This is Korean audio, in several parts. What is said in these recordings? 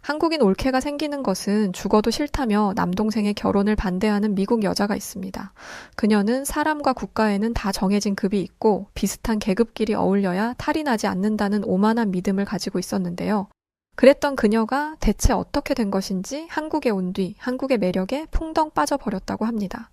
한국인 올케가 생기는 것은 죽어도 싫다며 남동생의 결혼을 반대하는 미국 여자가 있습니다. 그녀는 사람과 국가에는 다 정해진 급이 있고 비슷한 계급끼리 어울려야 탈이 나지 않는다는 오만한 믿음을 가지고 있었는데요. 그랬던 그녀가 대체 어떻게 된 것인지 한국에 온 뒤 한국의 매력에 풍덩 빠져버렸다고 합니다.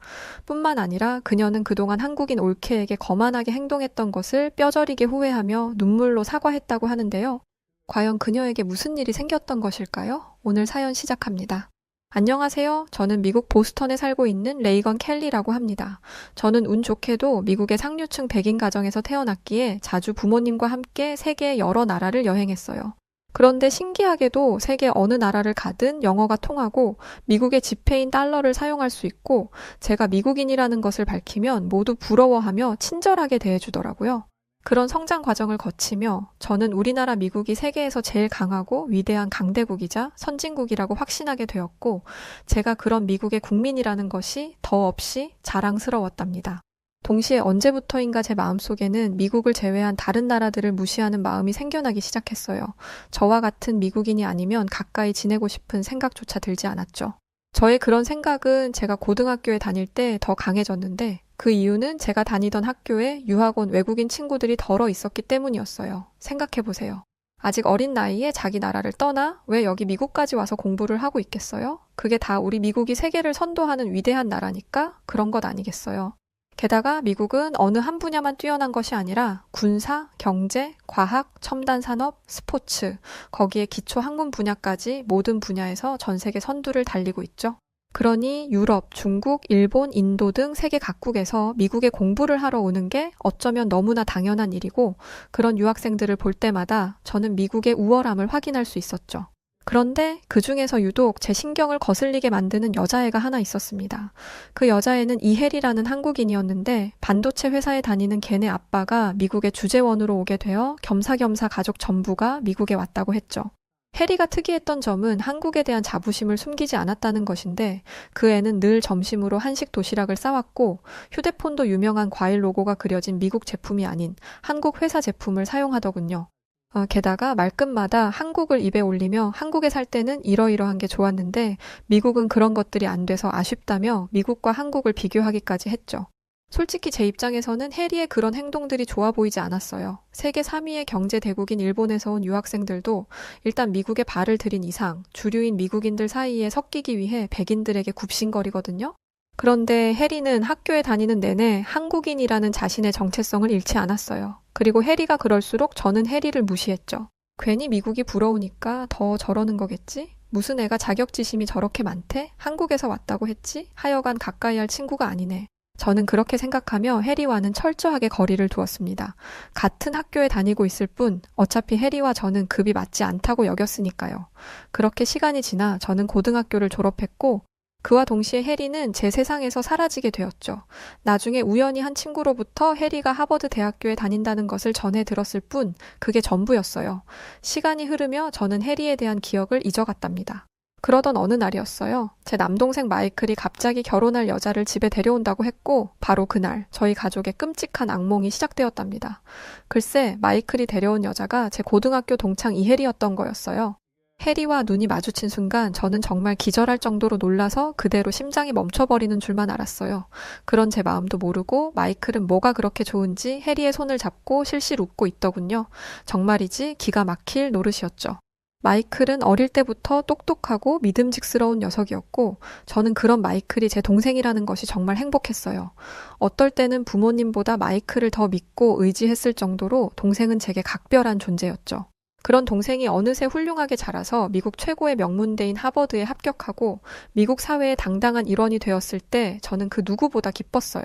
뿐만 아니라 그녀는 그동안 한국인 올케에게 거만하게 행동했던 것을 뼈저리게 후회하며 눈물로 사과했다고 하는데요. 과연 그녀에게 무슨 일이 생겼던 것일까요? 오늘 사연 시작합니다. 안녕하세요. 저는 미국 보스턴에 살고 있는 레이건 켈리라고 합니다. 저는 운 좋게도 미국의 상류층 백인 가정에서 태어났기에 자주 부모님과 함께 세계의 여러 나라를 여행했어요. 그런데 신기하게도 세계 어느 나라를 가든 영어가 통하고 미국의 지폐인 달러를 사용할 수 있고 제가 미국인이라는 것을 밝히면 모두 부러워하며 친절하게 대해주더라고요. 그런 성장 과정을 거치며 저는 우리나라 미국이 세계에서 제일 강하고 위대한 강대국이자 선진국이라고 확신하게 되었고 제가 그런 미국의 국민이라는 것이 더없이 자랑스러웠답니다. 동시에 언제부터인가 제 마음속에는 미국을 제외한 다른 나라들을 무시하는 마음이 생겨나기 시작했어요. 저와 같은 미국인이 아니면 가까이 지내고 싶은 생각조차 들지 않았죠. 저의 그런 생각은 제가 고등학교에 다닐 때 더 강해졌는데 그 이유는 제가 다니던 학교에 유학 온 외국인 친구들이 덜어 있었기 때문이었어요. 생각해보세요. 아직 어린 나이에 자기 나라를 떠나 왜 여기 미국까지 와서 공부를 하고 있겠어요? 그게 다 우리 미국이 세계를 선도하는 위대한 나라니까 그런 것 아니겠어요? 게다가 미국은 어느 한 분야만 뛰어난 것이 아니라 군사, 경제, 과학, 첨단 산업, 스포츠, 거기에 기초 학문 분야까지 모든 분야에서 전 세계 선두를 달리고 있죠. 그러니 유럽, 중국, 일본, 인도 등 세계 각국에서 미국에 공부를 하러 오는 게 어쩌면 너무나 당연한 일이고 그런 유학생들을 볼 때마다 저는 미국의 우월함을 확인할 수 있었죠. 그런데 그 중에서 유독 제 신경을 거슬리게 만드는 여자애가 하나 있었습니다. 그 여자애는 이혜리라는 한국인이었는데 반도체 회사에 다니는 걔네 아빠가 미국의 주재원으로 오게 되어 겸사겸사 가족 전부가 미국에 왔다고 했죠. 해리가 특이했던 점은 한국에 대한 자부심을 숨기지 않았다는 것인데 그 애는 늘 점심으로 한식 도시락을 싸왔고 휴대폰도 유명한 과일 로고가 그려진 미국 제품이 아닌 한국 회사 제품을 사용하더군요. 게다가 말끝마다 한국을 입에 올리며 한국에 살 때는 이러이러한 게 좋았는데 미국은 그런 것들이 안 돼서 아쉽다며 미국과 한국을 비교하기까지 했죠. 솔직히 제 입장에서는 해리의 그런 행동들이 좋아 보이지 않았어요. 세계 3위의 경제 대국인 일본에서 온 유학생들도 일단 미국에 발을 들인 이상 주류인 미국인들 사이에 섞이기 위해 백인들에게 굽신거리거든요. 그런데 해리는 학교에 다니는 내내 한국인이라는 자신의 정체성을 잃지 않았어요. 그리고 해리가 그럴수록 저는 해리를 무시했죠. 괜히 미국이 부러우니까 더 저러는 거겠지? 무슨 애가 자격지심이 저렇게 많대? 한국에서 왔다고 했지? 하여간 가까이 할 친구가 아니네. 저는 그렇게 생각하며 해리와는 철저하게 거리를 두었습니다. 같은 학교에 다니고 있을 뿐 어차피 해리와 저는 급이 맞지 않다고 여겼으니까요. 그렇게 시간이 지나 저는 고등학교를 졸업했고 그와 동시에 해리는 제 세상에서 사라지게 되었죠. 나중에 우연히 한 친구로부터 해리가 하버드 대학교에 다닌다는 것을 전해 들었을 뿐 그게 전부였어요. 시간이 흐르며 저는 해리에 대한 기억을 잊어갔답니다. 그러던 어느 날이었어요. 제 남동생 마이클이 갑자기 결혼할 여자를 집에 데려온다고 했고 바로 그날 저희 가족의 끔찍한 악몽이 시작되었답니다. 글쎄 마이클이 데려온 여자가 제 고등학교 동창 이혜리였던 거였어요. 해리와 눈이 마주친 순간 저는 정말 기절할 정도로 놀라서 그대로 심장이 멈춰버리는 줄만 알았어요. 그런 제 마음도 모르고 마이클은 뭐가 그렇게 좋은지 해리의 손을 잡고 실실 웃고 있더군요. 정말이지 기가 막힐 노릇이었죠. 마이클은 어릴 때부터 똑똑하고 믿음직스러운 녀석이었고 저는 그런 마이클이 제 동생이라는 것이 정말 행복했어요. 어떨 때는 부모님보다 마이클을 더 믿고 의지했을 정도로 동생은 제게 각별한 존재였죠. 그런 동생이 어느새 훌륭하게 자라서 미국 최고의 명문대인 하버드에 합격하고 미국 사회의 당당한 일원이 되었을 때 저는 그 누구보다 기뻤어요.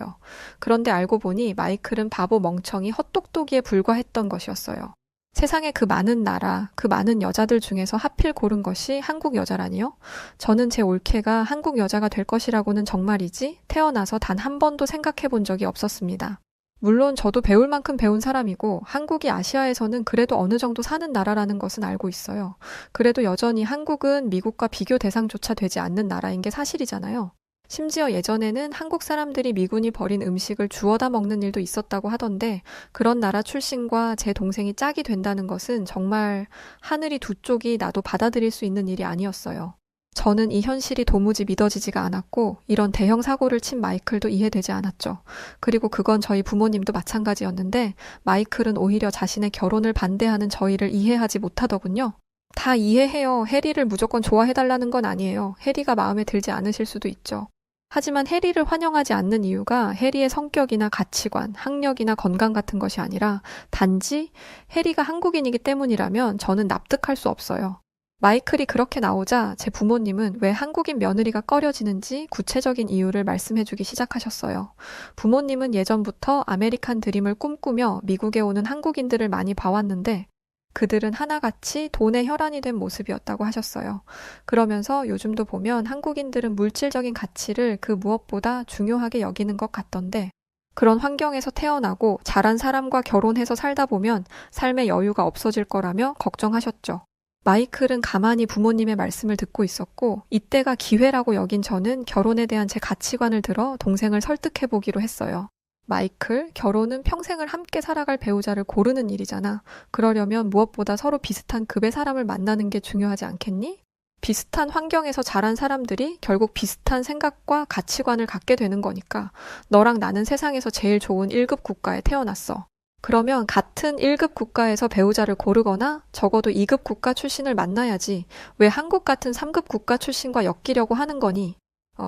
그런데 알고 보니 마이클은 바보 멍청이 헛똑똑이에 불과했던 것이었어요. 세상에 그 많은 나라, 그 많은 여자들 중에서 하필 고른 것이 한국 여자라니요? 저는 제 올케가 한국 여자가 될 것이라고는 정말이지 태어나서 단 한 번도 생각해 본 적이 없었습니다. 물론 저도 배울 만큼 배운 사람이고 한국이 아시아에서는 그래도 어느 정도 사는 나라라는 것은 알고 있어요. 그래도 여전히 한국은 미국과 비교 대상조차 되지 않는 나라인 게 사실이잖아요. 심지어 예전에는 한국 사람들이 미군이 버린 음식을 주워다 먹는 일도 있었다고 하던데 그런 나라 출신과 제 동생이 짝이 된다는 것은 정말 하늘이 두 쪽이 나도 받아들일 수 있는 일이 아니었어요. 저는 이 현실이 도무지 믿어지지가 않았고 이런 대형 사고를 친 마이클도 이해되지 않았죠. 그리고 그건 저희 부모님도 마찬가지였는데 마이클은 오히려 자신의 결혼을 반대하는 저희를 이해하지 못하더군요. 다 이해해요. 해리를 무조건 좋아해달라는 건 아니에요. 해리가 마음에 들지 않으실 수도 있죠. 하지만 해리를 환영하지 않는 이유가 해리의 성격이나 가치관, 학력이나 건강 같은 것이 아니라 단지 해리가 한국인이기 때문이라면 저는 납득할 수 없어요. 마이클이 그렇게 나오자 제 부모님은 왜 한국인 며느리가 꺼려지는지 구체적인 이유를 말씀해주기 시작하셨어요. 부모님은 예전부터 아메리칸 드림을 꿈꾸며 미국에 오는 한국인들을 많이 봐왔는데 그들은 하나같이 돈의 혈안이 된 모습이었다고 하셨어요. 그러면서 요즘도 보면 한국인들은 물질적인 가치를 그 무엇보다 중요하게 여기는 것 같던데 그런 환경에서 태어나고 자란 사람과 결혼해서 살다 보면 삶의 여유가 없어질 거라며 걱정하셨죠. 마이클은 가만히 부모님의 말씀을 듣고 있었고 이때가 기회라고 여긴 저는 결혼에 대한 제 가치관을 들어 동생을 설득해보기로 했어요. 마이클, 결혼은 평생을 함께 살아갈 배우자를 고르는 일이잖아. 그러려면 무엇보다 서로 비슷한 급의 사람을 만나는 게 중요하지 않겠니? 비슷한 환경에서 자란 사람들이 결국 비슷한 생각과 가치관을 갖게 되는 거니까 너랑 나는 세상에서 제일 좋은 1급 국가에 태어났어. 그러면 같은 1급 국가에서 배우자를 고르거나 적어도 2급 국가 출신을 만나야지 왜 한국 같은 3급 국가 출신과 엮이려고 하는 거니?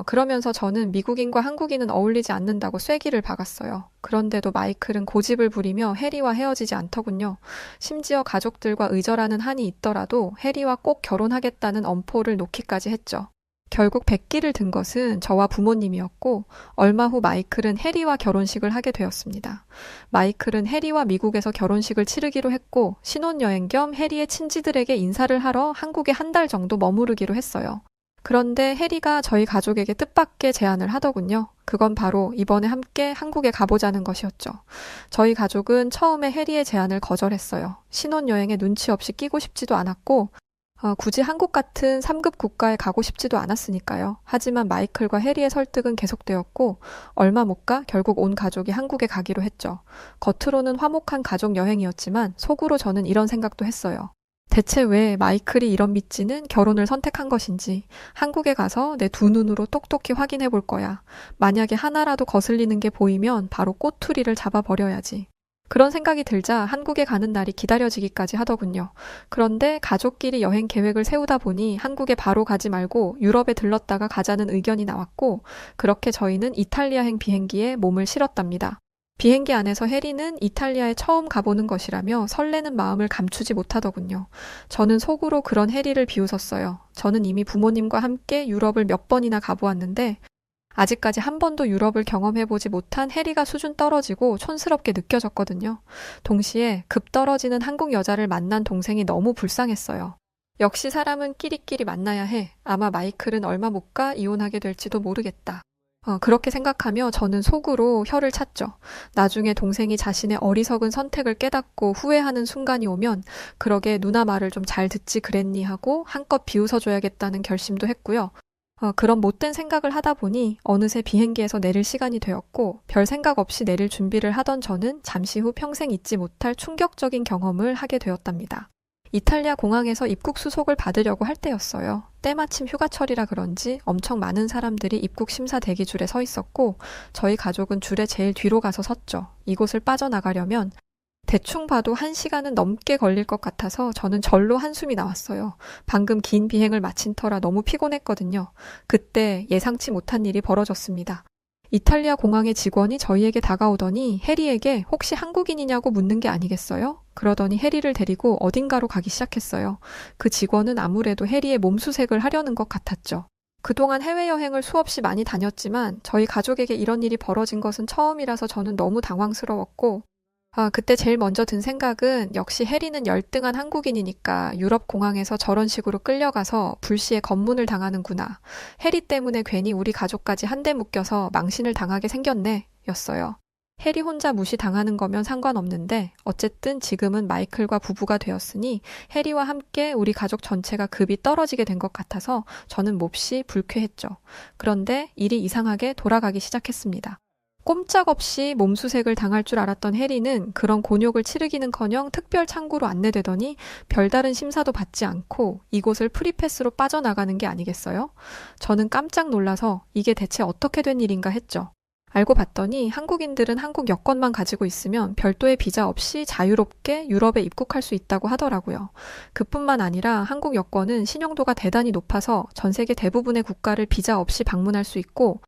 그러면서 저는 미국인과 한국인은 어울리지 않는다고 쐐기를 박았어요. 그런데도 마이클은 고집을 부리며 해리와 헤어지지 않더군요. 심지어 가족들과 의절하는 한이 있더라도 해리와 꼭 결혼하겠다는 엄포를 놓기까지 했죠. 결국 백기를 든 것은 저와 부모님이었고 얼마 후 마이클은 해리와 결혼식을 하게 되었습니다. 마이클은 해리와 미국에서 결혼식을 치르기로 했고 신혼여행 겸 해리의 친지들에게 인사를 하러 한국에 한 달 정도 머무르기로 했어요. 그런데 해리가 저희 가족에게 뜻밖의 제안을 하더군요. 그건 바로 이번에 함께 한국에 가보자는 것이었죠. 저희 가족은 처음에 해리의 제안을 거절했어요. 신혼여행에 눈치 없이 끼고 싶지도 않았고 굳이 한국 같은 3급 국가에 가고 싶지도 않았으니까요. 하지만 마이클과 해리의 설득은 계속되었고 얼마 못 가 결국 온 가족이 한국에 가기로 했죠. 겉으로는 화목한 가족 여행이었지만 속으로 저는 이런 생각도 했어요. 대체 왜 마이클이 이런 미찌는 결혼을 선택한 것인지 한국에 가서 내 두 눈으로 똑똑히 확인해 볼 거야. 만약에 하나라도 거슬리는 게 보이면 바로 꼬투리를 잡아버려야지. 그런 생각이 들자 한국에 가는 날이 기다려지기까지 하더군요. 그런데 가족끼리 여행 계획을 세우다 보니 한국에 바로 가지 말고 유럽에 들렀다가 가자는 의견이 나왔고 그렇게 저희는 이탈리아행 비행기에 몸을 실었답니다. 비행기 안에서 해리는 이탈리아에 처음 가보는 것이라며 설레는 마음을 감추지 못하더군요. 저는 속으로 그런 해리를 비웃었어요. 저는 이미 부모님과 함께 유럽을 몇 번이나 가보았는데 아직까지 한 번도 유럽을 경험해보지 못한 해리가 수준 떨어지고 촌스럽게 느껴졌거든요. 동시에 급 떨어지는 한국 여자를 만난 동생이 너무 불쌍했어요. 역시 사람은 끼리끼리 만나야 해. 아마 마이클은 얼마 못 가 이혼하게 될지도 모르겠다. 그렇게 생각하며 저는 속으로 혀를 찼죠. 나중에 동생이 자신의 어리석은 선택을 깨닫고 후회하는 순간이 오면 그러게 누나 말을 좀 잘 듣지 그랬니 하고 한껏 비웃어줘야겠다는 결심도 했고요. 그런 못된 생각을 하다 보니 어느새 비행기에서 내릴 시간이 되었고 별 생각 없이 내릴 준비를 하던 저는 잠시 후 평생 잊지 못할 충격적인 경험을 하게 되었답니다. 이탈리아 공항에서 입국 수속을 받으려고 할 때였어요. 때마침 휴가철이라 그런지 엄청 많은 사람들이 입국 심사 대기줄에 서 있었고 저희 가족은 줄에 제일 뒤로 가서 섰죠. 이곳을 빠져나가려면 대충 봐도 1시간은 넘게 걸릴 것 같아서 저는 절로 한숨이 나왔어요. 방금 긴 비행을 마친 터라 너무 피곤했거든요. 그때 예상치 못한 일이 벌어졌습니다. 이탈리아 공항의 직원이 저희에게 다가오더니 해리에게 혹시 한국인이냐고 묻는 게 아니겠어요? 그러더니 해리를 데리고 어딘가로 가기 시작했어요. 그 직원은 아무래도 해리의 몸수색을 하려는 것 같았죠. 그동안 해외여행을 수없이 많이 다녔지만 저희 가족에게 이런 일이 벌어진 것은 처음이라서 저는 너무 당황스러웠고 그때 제일 먼저 든 생각은 역시 해리는 열등한 한국인이니까 유럽 공항에서 저런 식으로 끌려가서 불시에 검문을 당하는구나. 해리 때문에 괜히 우리 가족까지 한데 묶여서 망신을 당하게 생겼네 였어요. 해리 혼자 무시당하는 거면 상관없는데 어쨌든 지금은 마이클과 부부가 되었으니 해리와 함께 우리 가족 전체가 급이 떨어지게 된 것 같아서 저는 몹시 불쾌했죠. 그런데 일이 이상하게 돌아가기 시작했습니다. 꼼짝없이 몸수색을 당할 줄 알았던 해리는 그런 곤욕을 치르기는커녕 특별 창구로 안내되더니 별다른 심사도 받지 않고 이곳을 프리패스로 빠져나가는 게 아니겠어요? 저는 깜짝 놀라서 이게 대체 어떻게 된 일인가 했죠. 알고 봤더니 한국인들은 한국 여권만 가지고 있으면 별도의 비자 없이 자유롭게 유럽에 입국할 수 있다고 하더라고요. 그뿐만 아니라 한국 여권은 신용도가 대단히 높아서 전 세계 대부분의 국가를 비자 없이 방문할 수 있고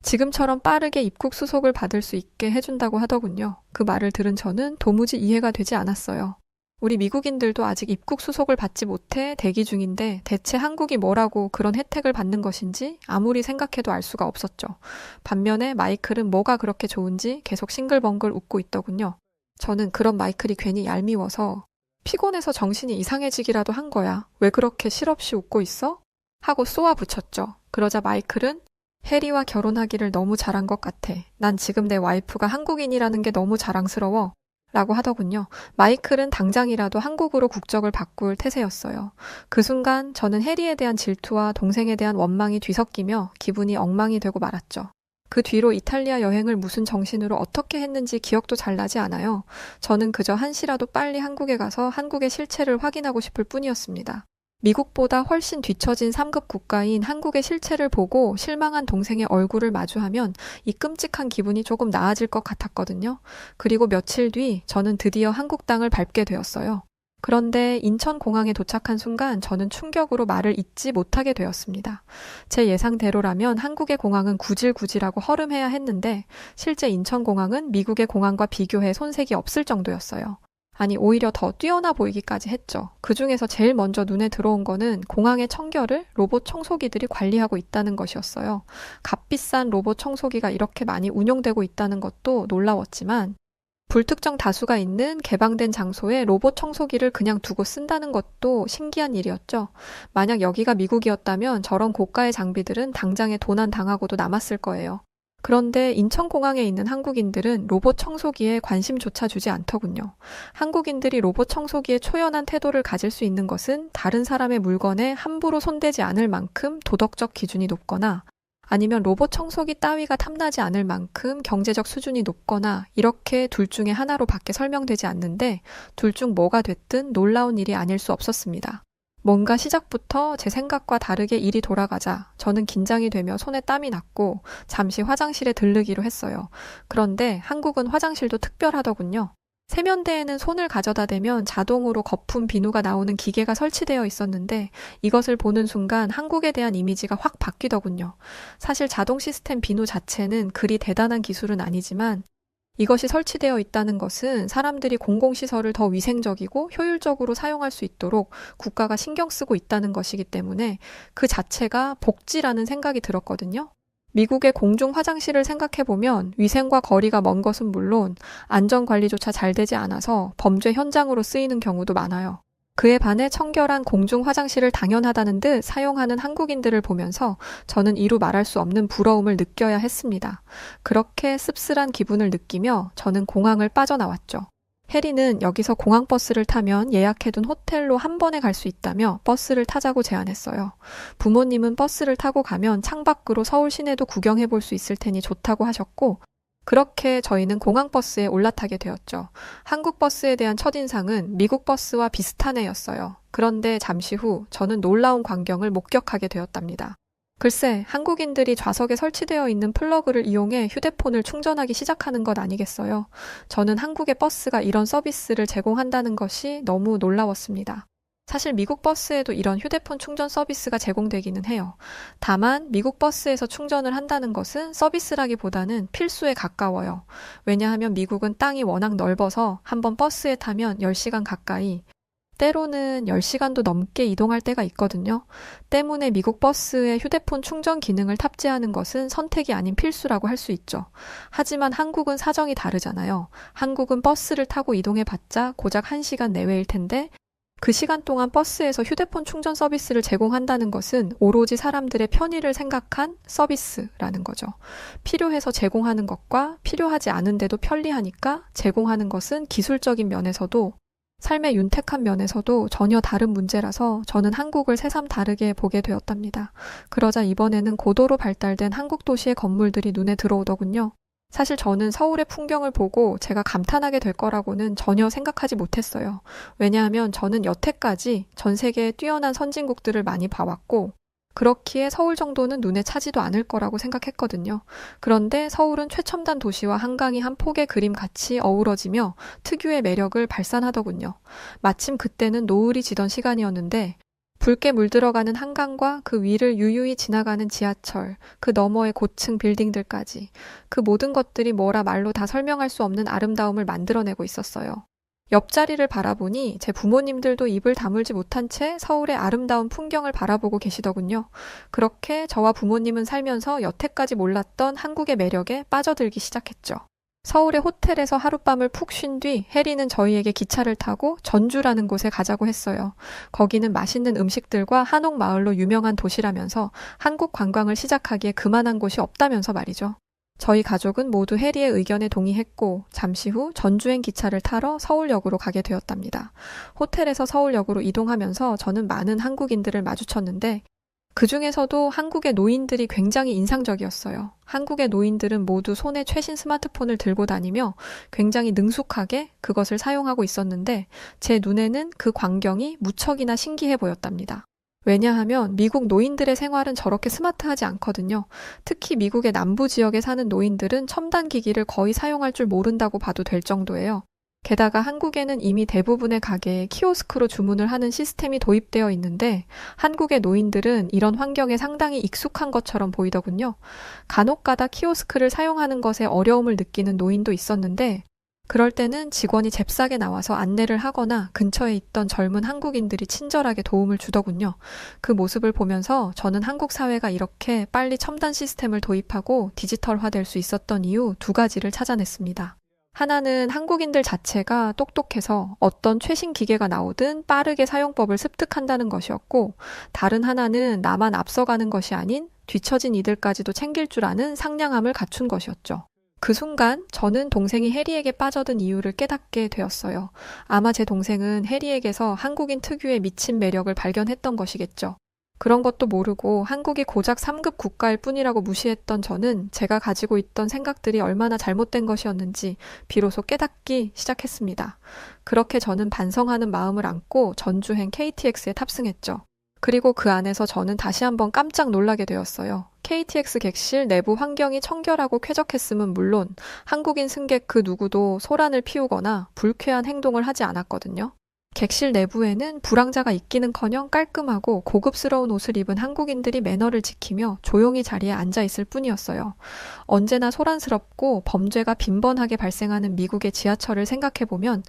지금처럼 빠르게 입국 수속을 받을 수 있게 해준다고 하더군요. 그 말을 들은 저는 도무지 이해가 되지 않았어요. 우리 미국인들도 아직 입국 수속을 받지 못해 대기 중인데 대체 한국이 뭐라고 그런 혜택을 받는 것인지 아무리 생각해도 알 수가 없었죠. 반면에 마이클은 뭐가 그렇게 좋은지 계속 싱글벙글 웃고 있더군요. 저는 그런 마이클이 괜히 얄미워서 피곤해서 정신이 이상해지기라도 한 거야. 왜 그렇게 실없이 웃고 있어? 하고 쏘아 붙였죠. 그러자 마이클은 해리와 결혼하기를 너무 잘한 것 같아. 난 지금 내 와이프가 한국인이라는 게 너무 자랑스러워. 라고 하더군요. 마이클은 당장이라도 한국으로 국적을 바꿀 태세였어요. 그 순간 저는 해리에 대한 질투와 동생에 대한 원망이 뒤섞이며 기분이 엉망이 되고 말았죠. 그 뒤로 이탈리아 여행을 무슨 정신으로 어떻게 했는지 기억도 잘 나지 않아요. 저는 그저 한시라도 빨리 한국에 가서 한국의 실체를 확인하고 싶을 뿐이었습니다. 미국보다 훨씬 뒤처진 3급 국가인 한국의 실체를 보고 실망한 동생의 얼굴을 마주하면 이 끔찍한 기분이 조금 나아질 것 같았거든요. 그리고 며칠 뒤 저는 드디어 한국 땅을 밟게 되었어요. 그런데 인천공항에 도착한 순간 저는 충격으로 말을 잇지 못하게 되었습니다. 제 예상대로라면 한국의 공항은 구질구질하고 허름해야 했는데 실제 인천공항은 미국의 공항과 비교해 손색이 없을 정도였어요. 아니 오히려 더 뛰어나 보이기까지 했죠. 그중에서 제일 먼저 눈에 들어온 거는 공항의 청결을 로봇 청소기들이 관리하고 있다는 것이었어요. 값비싼 로봇 청소기가 이렇게 많이 운용되고 있다는 것도 놀라웠지만 불특정 다수가 있는 개방된 장소에 로봇 청소기를 그냥 두고 쓴다는 것도 신기한 일이었죠. 만약 여기가 미국이었다면 저런 고가의 장비들은 당장에 도난 당하고도 남았을 거예요. 그런데 인천공항에 있는 한국인들은 로봇 청소기에 관심조차 주지 않더군요. 한국인들이 로봇 청소기에 초연한 태도를 가질 수 있는 것은 다른 사람의 물건에 함부로 손대지 않을 만큼 도덕적 기준이 높거나 아니면 로봇 청소기 따위가 탐나지 않을 만큼 경제적 수준이 높거나 이렇게 둘 중에 하나로 밖에 설명되지 않는데 둘 중 뭐가 됐든 놀라운 일이 아닐 수 없었습니다. 뭔가 시작부터 제 생각과 다르게 일이 돌아가자 저는 긴장이 되며 손에 땀이 났고 잠시 화장실에 들르기로 했어요. 그런데 한국은 화장실도 특별하더군요. 세면대에는 손을 가져다 대면 자동으로 거품 비누가 나오는 기계가 설치되어 있었는데 이것을 보는 순간 한국에 대한 이미지가 확 바뀌더군요. 사실 자동 시스템 비누 자체는 그리 대단한 기술은 아니지만 이것이 설치되어 있다는 것은 사람들이 공공시설을 더 위생적이고 효율적으로 사용할 수 있도록 국가가 신경 쓰고 있다는 것이기 때문에 그 자체가 복지라는 생각이 들었거든요. 미국의 공중 화장실을 생각해보면 위생과 거리가 먼 것은 물론 안전관리조차 잘 되지 않아서 범죄 현장으로 쓰이는 경우도 많아요. 그에 반해 청결한 공중 화장실을 당연하다는 듯 사용하는 한국인들을 보면서 저는 이루 말할 수 없는 부러움을 느껴야 했습니다. 그렇게 씁쓸한 기분을 느끼며 저는 공항을 빠져나왔죠. 해리는 여기서 공항버스를 타면 예약해둔 호텔로 한 번에 갈 수 있다며 버스를 타자고 제안했어요. 부모님은 버스를 타고 가면 창밖으로 서울 시내도 구경해볼 수 있을 테니 좋다고 하셨고 그렇게 저희는 공항버스에 올라타게 되었죠. 한국 버스에 대한 첫인상은 미국 버스와 비슷한 애였어요. 그런데 잠시 후 저는 놀라운 광경을 목격하게 되었답니다. 글쎄, 한국인들이 좌석에 설치되어 있는 플러그를 이용해 휴대폰을 충전하기 시작하는 것 아니겠어요? 저는 한국의 버스가 이런 서비스를 제공한다는 것이 너무 놀라웠습니다. 사실 미국 버스에도 이런 휴대폰 충전 서비스가 제공되기는 해요. 다만 미국 버스에서 충전을 한다는 것은 서비스라기보다는 필수에 가까워요. 왜냐하면 미국은 땅이 워낙 넓어서 한번 버스에 타면 10시간 가까이 때로는 10시간도 넘게 이동할 때가 있거든요. 때문에 미국 버스에 휴대폰 충전 기능을 탑재하는 것은 선택이 아닌 필수라고 할 수 있죠. 하지만 한국은 사정이 다르잖아요. 한국은 버스를 타고 이동해봤자 고작 1시간 내외일 텐데 그 시간 동안 버스에서 휴대폰 충전 서비스를 제공한다는 것은 오로지 사람들의 편의를 생각한 서비스라는 거죠. 필요해서 제공하는 것과 필요하지 않은데도 편리하니까 제공하는 것은 기술적인 면에서도 삶의 윤택한 면에서도 전혀 다른 문제라서 저는 한국을 새삼 다르게 보게 되었답니다. 그러자 이번에는 고도로 발달된 한국 도시의 건물들이 눈에 들어오더군요. 사실 저는 서울의 풍경을 보고 제가 감탄하게 될 거라고는 전혀 생각하지 못했어요. 왜냐하면 저는 여태까지 전 세계의 뛰어난 선진국들을 많이 봐왔고, 그렇기에 서울 정도는 눈에 차지도 않을 거라고 생각했거든요. 그런데 서울은 최첨단 도시와 한강이 한 폭의 그림 같이 어우러지며 특유의 매력을 발산하더군요. 마침 그때는 노을이 지던 시간이었는데 붉게 물들어가는 한강과 그 위를 유유히 지나가는 지하철, 그 너머의 고층 빌딩들까지 그 모든 것들이 뭐라 말로 다 설명할 수 없는 아름다움을 만들어내고 있었어요. 옆자리를 바라보니 제 부모님들도 입을 다물지 못한 채 서울의 아름다운 풍경을 바라보고 계시더군요. 그렇게 저와 부모님은 살면서 여태까지 몰랐던 한국의 매력에 빠져들기 시작했죠. 서울의 호텔에서 하룻밤을 푹 쉰 뒤 해리는 저희에게 기차를 타고 전주라는 곳에 가자고 했어요. 거기는 맛있는 음식들과 한옥마을로 유명한 도시라면서 한국 관광을 시작하기에 그만한 곳이 없다면서 말이죠. 저희 가족은 모두 해리의 의견에 동의했고 잠시 후 전주행 기차를 타러 서울역으로 가게 되었답니다. 호텔에서 서울역으로 이동하면서 저는 많은 한국인들을 마주쳤는데 그 중에서도 한국의 노인들이 굉장히 인상적이었어요. 한국의 노인들은 모두 손에 최신 스마트폰을 들고 다니며 굉장히 능숙하게 그것을 사용하고 있었는데 제 눈에는 그 광경이 무척이나 신기해 보였답니다. 왜냐하면 미국 노인들의 생활은 저렇게 스마트하지 않거든요. 특히 미국의 남부 지역에 사는 노인들은 첨단 기기를 거의 사용할 줄 모른다고 봐도 될 정도예요. 게다가 한국에는 이미 대부분의 가게에 키오스크로 주문을 하는 시스템이 도입되어 있는데 한국의 노인들은 이런 환경에 상당히 익숙한 것처럼 보이더군요. 간혹가다 키오스크를 사용하는 것에 어려움을 느끼는 노인도 있었는데 그럴 때는 직원이 잽싸게 나와서 안내를 하거나 근처에 있던 젊은 한국인들이 친절하게 도움을 주더군요. 그 모습을 보면서 저는 한국 사회가 이렇게 빨리 첨단 시스템을 도입하고 디지털화될 수 있었던 이유 두 가지를 찾아냈습니다. 하나는 한국인들 자체가 똑똑해서 어떤 최신 기계가 나오든 빠르게 사용법을 습득한다는 것이었고, 다른 하나는 나만 앞서가는 것이 아닌 뒤처진 이들까지도 챙길 줄 아는 상냥함을 갖춘 것이었죠. 그 순간 저는 동생이 해리에게 빠져든 이유를 깨닫게 되었어요. 아마 제 동생은 해리에게서 한국인 특유의 미친 매력을 발견했던 것이겠죠. 그런 것도 모르고 한국이 고작 3급 국가일 뿐이라고 무시했던 저는 제가 가지고 있던 생각들이 얼마나 잘못된 것이었는지 비로소 깨닫기 시작했습니다. 그렇게 저는 반성하는 마음을 안고 전주행 KTX에 탑승했죠. 그리고 그 안에서 저는 다시 한번 깜짝 놀라게 되었어요. KTX 객실 내부 환경이 청결하고 쾌적했음은 물론 한국인 승객 그 누구도 소란을 피우거나 불쾌한 행동을 하지 않았거든요. 객실 내부에는 불황자가 있기는커녕 깔끔하고 고급스러운 옷을 입은 한국인들이 매너를 지키며 조용히 자리에 앉아 있을 뿐이었어요. 언제나 소란스럽고 범죄가 빈번하게 발생하는 미국의 지하철을 생각해보면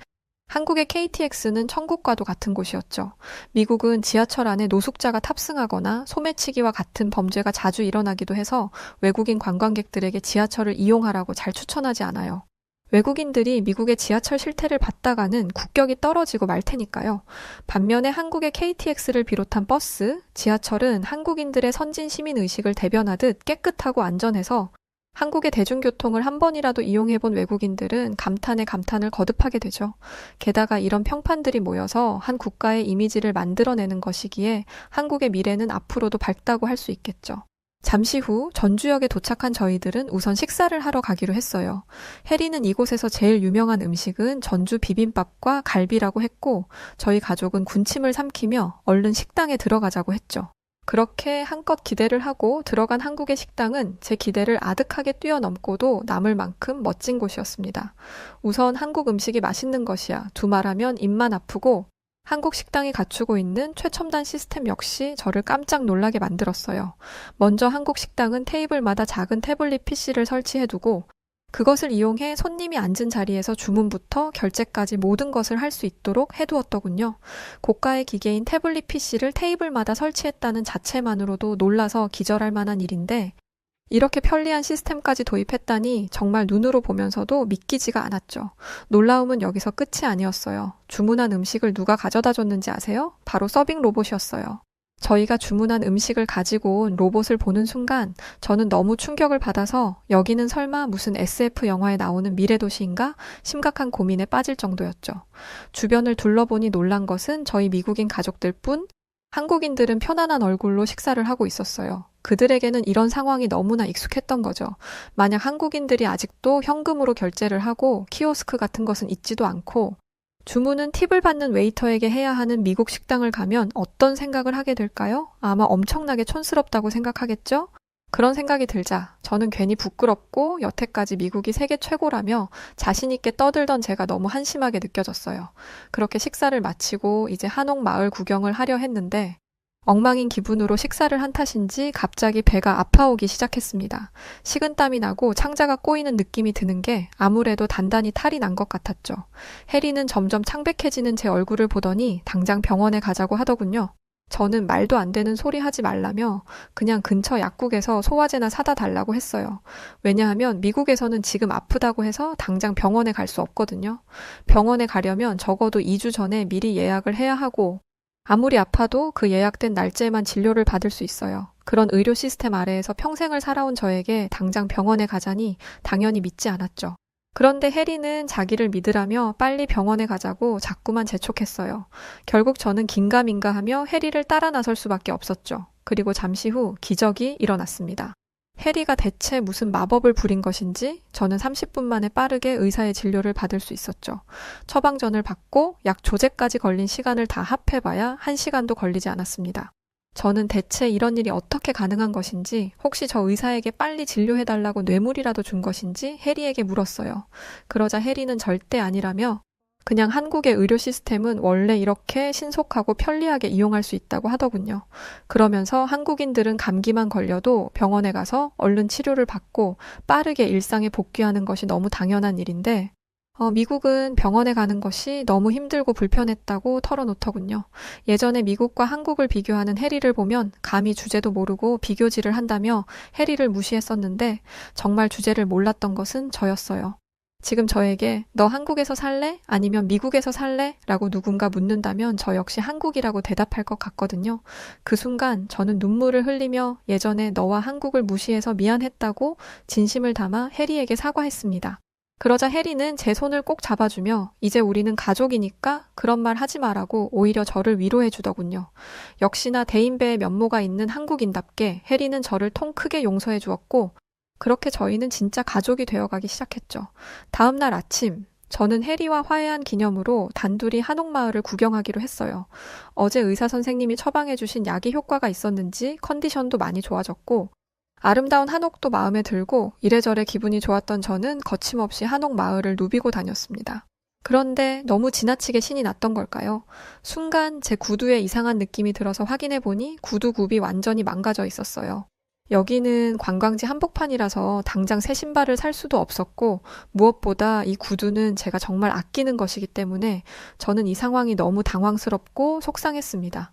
한국의 KTX는 천국과도 같은 곳이었죠. 미국은 지하철 안에 노숙자가 탑승하거나 소매치기와 같은 범죄가 자주 일어나기도 해서 외국인 관광객들에게 지하철을 이용하라고 잘 추천하지 않아요. 외국인들이 미국의 지하철 실태를 봤다가는 국격이 떨어지고 말 테니까요. 반면에 한국의 KTX를 비롯한 버스, 지하철은 한국인들의 선진 시민 의식을 대변하듯 깨끗하고 안전해서 한국의 대중교통을 한 번이라도 이용해본 외국인들은 감탄에 감탄을 거듭하게 되죠. 게다가 이런 평판들이 모여서 한 국가의 이미지를 만들어내는 것이기에 한국의 미래는 앞으로도 밝다고 할 수 있겠죠. 잠시 후 전주역에 도착한 저희들은 우선 식사를 하러 가기로 했어요. 해리는 이곳에서 제일 유명한 음식은 전주 비빔밥과 갈비라고 했고 저희 가족은 군침을 삼키며 얼른 식당에 들어가자고 했죠. 그렇게 한껏 기대를 하고 들어간 한국의 식당은 제 기대를 아득하게 뛰어넘고도 남을 만큼 멋진 곳이었습니다. 우선 한국 음식이 맛있는 것이야 두말하면 입만 아프고 한국 식당이 갖추고 있는 최첨단 시스템 역시 저를 깜짝 놀라게 만들었어요. 먼저 한국 식당은 테이블마다 작은 태블릿 PC를 설치해두고 그것을 이용해 손님이 앉은 자리에서 주문부터 결제까지 모든 것을 할 수 있도록 해두었더군요. 고가의 기계인 태블릿 PC를 테이블마다 설치했다는 자체만으로도 놀라서 기절할 만한 일인데 이렇게 편리한 시스템까지 도입했다니 정말 눈으로 보면서도 믿기지가 않았죠. 놀라움은 여기서 끝이 아니었어요. 주문한 음식을 누가 가져다 줬는지 아세요? 바로 서빙 로봇이었어요. 저희가 주문한 음식을 가지고 온 로봇을 보는 순간 저는 너무 충격을 받아서 여기는 설마 무슨 SF 영화에 나오는 미래도시인가? 심각한 고민에 빠질 정도였죠. 주변을 둘러보니 놀란 것은 저희 미국인 가족들 뿐, 한국인들은 편안한 얼굴로 식사를 하고 있었어요. 그들에게는 이런 상황이 너무나 익숙했던 거죠. 만약 한국인들이 아직도 현금으로 결제를 하고 키오스크 같은 것은 있지도 않고 주문은 팁을 받는 웨이터에게 해야 하는 미국 식당을 가면 어떤 생각을 하게 될까요? 아마 엄청나게 촌스럽다고 생각하겠죠? 그런 생각이 들자 저는 괜히 부끄럽고 여태까지 미국이 세계 최고라며 자신 있게 떠들던 제가 너무 한심하게 느껴졌어요. 그렇게 식사를 마치고 이제 한옥 마을 구경을 하려 했는데 엉망인 기분으로 식사를 한 탓인지 갑자기 배가 아파오기 시작했습니다. 식은땀이 나고 창자가 꼬이는 느낌이 드는 게 아무래도 단단히 탈이 난 것 같았죠. 해리는 점점 창백해지는 제 얼굴을 보더니 당장 병원에 가자고 하더군요. 저는 말도 안 되는 소리 하지 말라며 그냥 근처 약국에서 소화제나 사다 달라고 했어요. 왜냐하면 미국에서는 지금 아프다고 해서 당장 병원에 갈 수 없거든요. 병원에 가려면 적어도 2주 전에 미리 예약을 해야 하고 아무리 아파도 그 예약된 날짜에만 진료를 받을 수 있어요. 그런 의료 시스템 아래에서 평생을 살아온 저에게 당장 병원에 가자니 당연히 믿지 않았죠. 그런데 해리는 자기를 믿으라며 빨리 병원에 가자고 자꾸만 재촉했어요. 결국 저는 긴가민가 하며 해리를 따라 나설 수밖에 없었죠. 그리고 잠시 후 기적이 일어났습니다. 해리가 대체 무슨 마법을 부린 것인지 저는 30분 만에 빠르게 의사의 진료를 받을 수 있었죠. 처방전을 받고 약 조제까지 걸린 시간을 다 합해봐야 1시간도 걸리지 않았습니다. 저는 대체 이런 일이 어떻게 가능한 것인지, 혹시 저 의사에게 빨리 진료해달라고 뇌물이라도 준 것인지 해리에게 물었어요. 그러자 해리는 절대 아니라며 그냥 한국의 의료 시스템은 원래 이렇게 신속하고 편리하게 이용할 수 있다고 하더군요. 그러면서 한국인들은 감기만 걸려도 병원에 가서 얼른 치료를 받고 빠르게 일상에 복귀하는 것이 너무 당연한 일인데 미국은 병원에 가는 것이 너무 힘들고 불편했다고 털어놓더군요. 예전에 미국과 한국을 비교하는 해리를 보면 감히 주제도 모르고 비교질을 한다며 해리를 무시했었는데 정말 주제를 몰랐던 것은 저였어요. 지금 저에게 너 한국에서 살래? 아니면 미국에서 살래? 라고 누군가 묻는다면 저 역시 한국이라고 대답할 것 같거든요. 그 순간 저는 눈물을 흘리며 예전에 너와 한국을 무시해서 미안했다고 진심을 담아 해리에게 사과했습니다. 그러자 해리는 제 손을 꼭 잡아주며 이제 우리는 가족이니까 그런 말 하지 마라고 오히려 저를 위로해 주더군요. 역시나 대인배의 면모가 있는 한국인답게 해리는 저를 통 크게 용서해 주었고 그렇게 저희는 진짜 가족이 되어가기 시작했죠. 다음 날 아침 저는 해리와 화해한 기념으로 단둘이 한옥마을을 구경하기로 했어요. 어제 의사 선생님이 처방해 주신 약이 효과가 있었는지 컨디션도 많이 좋아졌고 아름다운 한옥도 마음에 들고 이래저래 기분이 좋았던 저는 거침없이 한옥 마을을 누비고 다녔습니다. 그런데 너무 지나치게 신이 났던 걸까요? 순간 제 구두에 이상한 느낌이 들어서 확인해 보니 구두 굽이 완전히 망가져 있었어요. 여기는 관광지 한복판이라서 당장 새 신발을 살 수도 없었고 무엇보다 이 구두는 제가 정말 아끼는 것이기 때문에 저는 이 상황이 너무 당황스럽고 속상했습니다.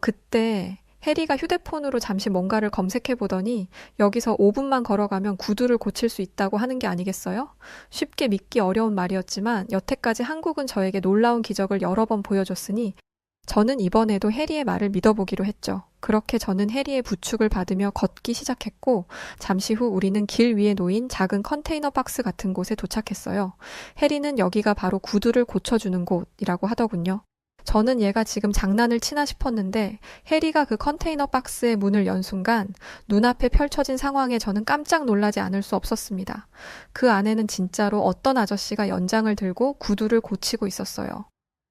그때 해리가 휴대폰으로 잠시 뭔가를 검색해 보더니 여기서 5분만 걸어가면 구두를 고칠 수 있다고 하는 게 아니겠어요? 쉽게 믿기 어려운 말이었지만 여태까지 한국은 저에게 놀라운 기적을 여러 번 보여줬으니 저는 이번에도 해리의 말을 믿어보기로 했죠. 그렇게 저는 해리의 부축을 받으며 걷기 시작했고 잠시 후 우리는 길 위에 놓인 작은 컨테이너 박스 같은 곳에 도착했어요. 해리는 여기가 바로 구두를 고쳐주는 곳이라고 하더군요. 저는 얘가 지금 장난을 치나 싶었는데 해리가 그 컨테이너 박스의 문을 연 순간 눈앞에 펼쳐진 상황에 저는 깜짝 놀라지 않을 수 없었습니다. 그 안에는 진짜로 어떤 아저씨가 연장을 들고 구두를 고치고 있었어요.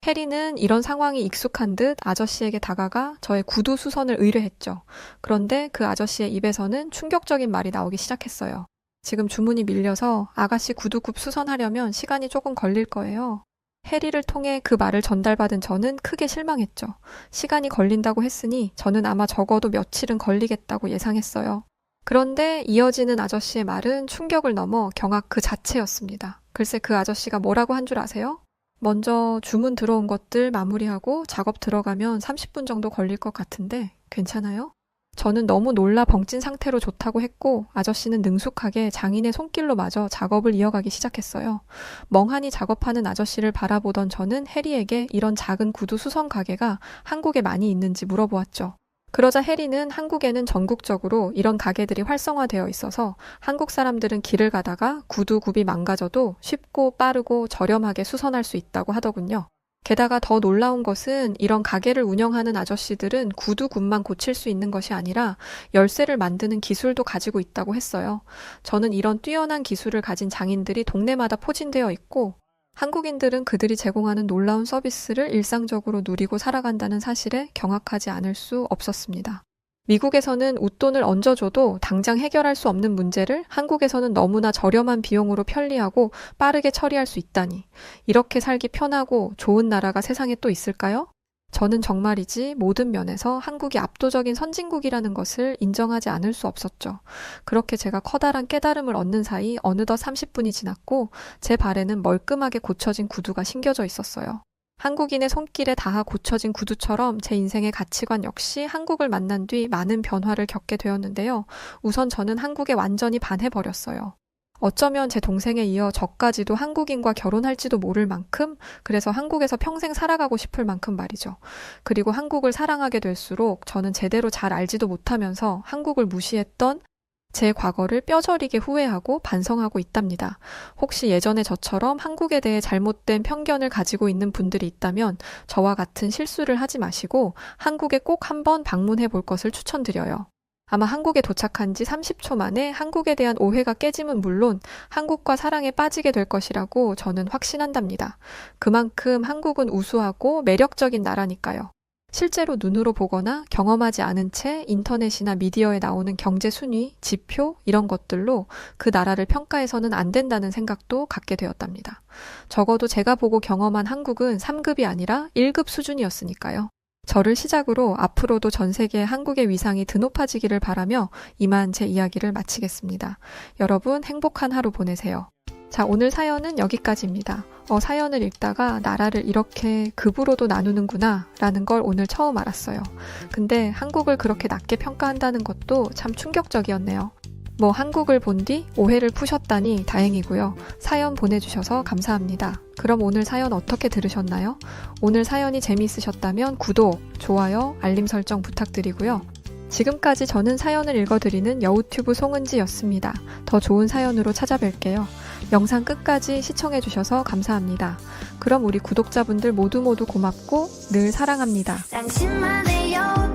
해리는 이런 상황이 익숙한 듯 아저씨에게 다가가 저의 구두 수선을 의뢰했죠. 그런데 그 아저씨의 입에서는 충격적인 말이 나오기 시작했어요. 지금 주문이 밀려서 아가씨 구두굽 수선하려면 시간이 조금 걸릴 거예요. 해리를 통해 그 말을 전달받은 저는 크게 실망했죠. 시간이 걸린다고 했으니 저는 아마 적어도 며칠은 걸리겠다고 예상했어요. 그런데 이어지는 아저씨의 말은 충격을 넘어 경악 그 자체였습니다. 글쎄 그 아저씨가 뭐라고 한 줄 아세요? 먼저 주문 들어온 것들 마무리하고 작업 들어가면 30분 정도 걸릴 것 같은데 괜찮아요? 저는 너무 놀라 벙찐 상태로 좋다고 했고 아저씨는 능숙하게 장인의 손길로 마저 작업을 이어가기 시작했어요. 멍하니 작업하는 아저씨를 바라보던 저는 해리에게 이런 작은 구두 수선 가게가 한국에 많이 있는지 물어보았죠. 그러자 해리는 한국에는 전국적으로 이런 가게들이 활성화되어 있어서 한국 사람들은 길을 가다가 구두 굽이 망가져도 쉽고 빠르고 저렴하게 수선할 수 있다고 하더군요. 게다가 더 놀라운 것은 이런 가게를 운영하는 아저씨들은 구두 굽만 고칠 수 있는 것이 아니라 열쇠를 만드는 기술도 가지고 있다고 했어요. 저는 이런 뛰어난 기술을 가진 장인들이 동네마다 포진되어 있고 한국인들은 그들이 제공하는 놀라운 서비스를 일상적으로 누리고 살아간다는 사실에 경악하지 않을 수 없었습니다. 미국에서는 웃돈을 얹어줘도 당장 해결할 수 없는 문제를 한국에서는 너무나 저렴한 비용으로 편리하고 빠르게 처리할 수 있다니. 이렇게 살기 편하고 좋은 나라가 세상에 또 있을까요? 저는 정말이지 모든 면에서 한국이 압도적인 선진국이라는 것을 인정하지 않을 수 없었죠. 그렇게 제가 커다란 깨달음을 얻는 사이 어느덧 30분이 지났고 제 발에는 멀끔하게 고쳐진 구두가 신겨져 있었어요. 한국인의 손길에 닿아 고쳐진 구두처럼 제 인생의 가치관 역시 한국을 만난 뒤 많은 변화를 겪게 되었는데요. 우선 저는 한국에 완전히 반해버렸어요. 어쩌면 제 동생에 이어 저까지도 한국인과 결혼할지도 모를 만큼, 그래서 한국에서 평생 살아가고 싶을 만큼 말이죠. 그리고 한국을 사랑하게 될수록 저는 제대로 잘 알지도 못하면서 한국을 무시했던 제 과거를 뼈저리게 후회하고 반성하고 있답니다. 혹시 예전에 저처럼 한국에 대해 잘못된 편견을 가지고 있는 분들이 있다면 저와 같은 실수를 하지 마시고 한국에 꼭 한번 방문해 볼 것을 추천드려요. 아마 한국에 도착한 지 30초 만에 한국에 대한 오해가 깨짐은 물론 한국과 사랑에 빠지게 될 것이라고 저는 확신한답니다. 그만큼 한국은 우수하고 매력적인 나라니까요. 실제로 눈으로 보거나 경험하지 않은 채 인터넷이나 미디어에 나오는 경제 순위, 지표 이런 것들로 그 나라를 평가해서는 안 된다는 생각도 갖게 되었답니다. 적어도 제가 보고 경험한 한국은 3급이 아니라 1급 수준이었으니까요. 저를 시작으로 앞으로도 전 세계 한국의 위상이 드높아지기를 바라며 이만 제 이야기를 마치겠습니다. 여러분 행복한 하루 보내세요. 자, 오늘 사연은 여기까지입니다. 사연을 읽다가 나라를 이렇게 급으로도 나누는구나 라는 걸 오늘 처음 알았어요. 근데 한국을 그렇게 낮게 평가한다는 것도 참 충격적이었네요. 한국을 본 뒤 오해를 푸셨다니 다행이고요. 사연 보내주셔서 감사합니다. 그럼 오늘 사연 어떻게 들으셨나요? 오늘 사연이 재미있으셨다면 구독, 좋아요, 알림 설정 부탁드리고요. 지금까지 저는 사연을 읽어드리는 여우튜브 송은지였습니다. 더 좋은 사연으로 찾아뵐게요. 영상 끝까지 시청해주셔서 감사합니다. 그럼 우리 구독자분들 모두 고맙고 늘 사랑합니다. 당신만의 여우